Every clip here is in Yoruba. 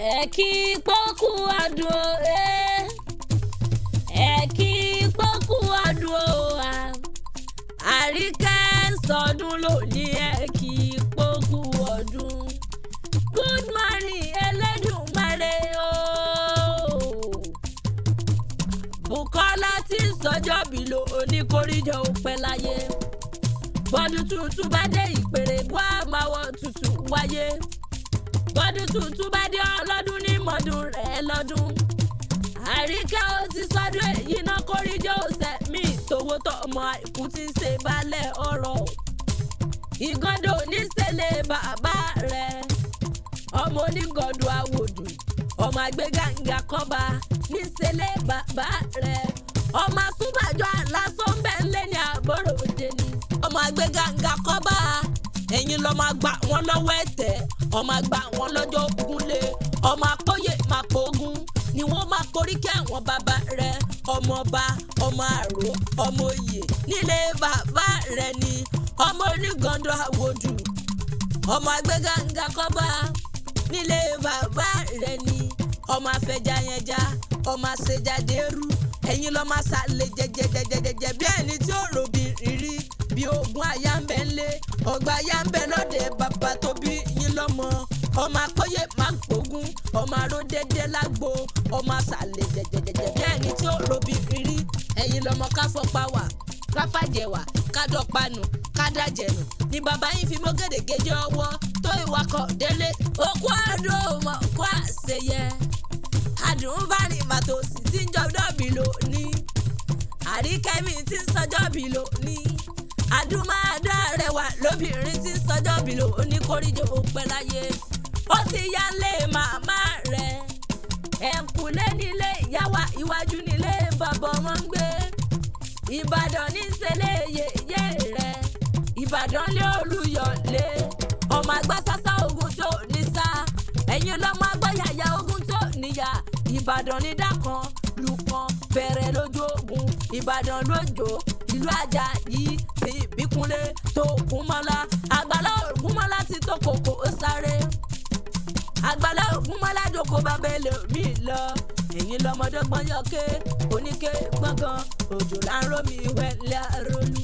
ẹ kí pọ́kú àdùn o ẹ kí pọ́kú àdùn o Àríkẹ́ sọdún lónìí ẹ kí pọ́kú ọdún. Good morning Ẹlẹ́dùmarè o. Bùkọ́lá tí sọjọ́bí ló oníkórìjọ òpẹ́ láyé. Bọ́dún tuntun bá dé ìpèrè bọ́ àmàwọ̀ tuntun wáyé. Bọ́dún tuntun bá dé ọlọ́dún ní mọ̀dún rẹ̀ lọ́dún. Àríkẹ́ ó ti sọdún èyí náà kórìjọ ọ̀sẹ̀ mi tówó tọmọ àìkú ti ń ṣe balẹ̀ ọ̀rọ̀. Ìgàndò níṣẹ́lẹ̀ bàbá rẹ̀. Ọmọ onígàndò àwòdù. Ọmọ àgbégàǹgà kọ́ba níṣẹ́lẹ̀ bàbá rẹ̀. Ọmọ àsúbàjọ àlásán bẹ́ẹ̀ lé ní àbọ̀rò òde ni. Ọmọ àgbégàǹgà kọ́ba ẹ̀yin lọ́mọ àgbà wọn lọ́wọ́ ẹ̀tẹ́. Ọmọ àgbà wọn lọ́jọ́ ògúnlé. Ọmọ àpọ́yè máa pògùn ni wọ́n máa porí kí àwọn bàbá rẹ̀. Ọmọ ọba ọmọ àrò ọmọ oyè nílé bàbá rẹ̀ ni. Ọmọ onígàndò àwòdù. Ọmọ àgbégàǹgà kọ́ba nílé bàbá rẹ̀ ni. Ọmọ afẹjayẹja ọmọ àṣejàdérú ẹ̀yin lọ́mọ àṣàlẹ̀ jẹjẹjẹjẹjẹ bí ẹni tí ó ròbí rírí bí ogun àyà ń bẹ ńlé ọgbà àyà ń bẹ lọ́dẹ bàbá tó bí yín lọ́mọ. Ọmọ àpọ́yè máa ń pògùn ọmọ àrò dédé lágbo ọmọ àṣàlẹ̀ jẹjẹjẹjẹ bí ẹni tí ó ròbí rírí ẹ̀yin lọ́mọ káfọ́páwà káfàjẹwà kádọ́panu kádàjẹ̀nù ni bàbá yín fi mọ́ gèdègèjì ọwọ́ tó ìwakọ̀ délé. Okú àdó ọmọ kó àṣeyẹ àdùn bá ní màtòsí tí ń jọjọ́bí lónìí. Àríkẹ́mi tí ń sọjọ́bí lónìí. Àdùn máa dá rẹwà lóbìnrin tí ń sọjọ́bí lónìí kórìjọ òpẹ́ láyé. Ó ti yá lé màmá rẹ̀. Ẹ̀kúnlé nílé ìyá wa iwájú nílé bàbá ọmọ ń gbé. Ìbàdàn ní sẹ́lẹ̀ yèyé rẹ̀. Ìbàdàn lé Olúyọ̀lé. Ọmọ àgbà sásá ogun tó ní sá. Ẹ̀yin lọ́mọ agbọ́yàyà ogun tó níyà. Ìbàdàn ní dákan lùkàn bẹ̀rẹ̀ lójú ogun. Ìbàdàn lójó ìlú Àjàyí ti Ìbíkúnlé tó Ògúnmọ́lá. Àgbàlá Ògúnmọ́lá ti tó kòkó sáré. Àgbàlá Ògúnmọ́lá jòkó bábẹ́lẹ̀ mi lọ. Ẹ̀yin lọ́mọdọ́gbọ́n yọké oníké gbọ̀ngàn òjò là ń rómi wẹ̀lẹ́ àrólú.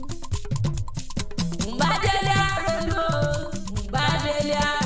Mbàdélé àrólú Mbàdélé àrólú.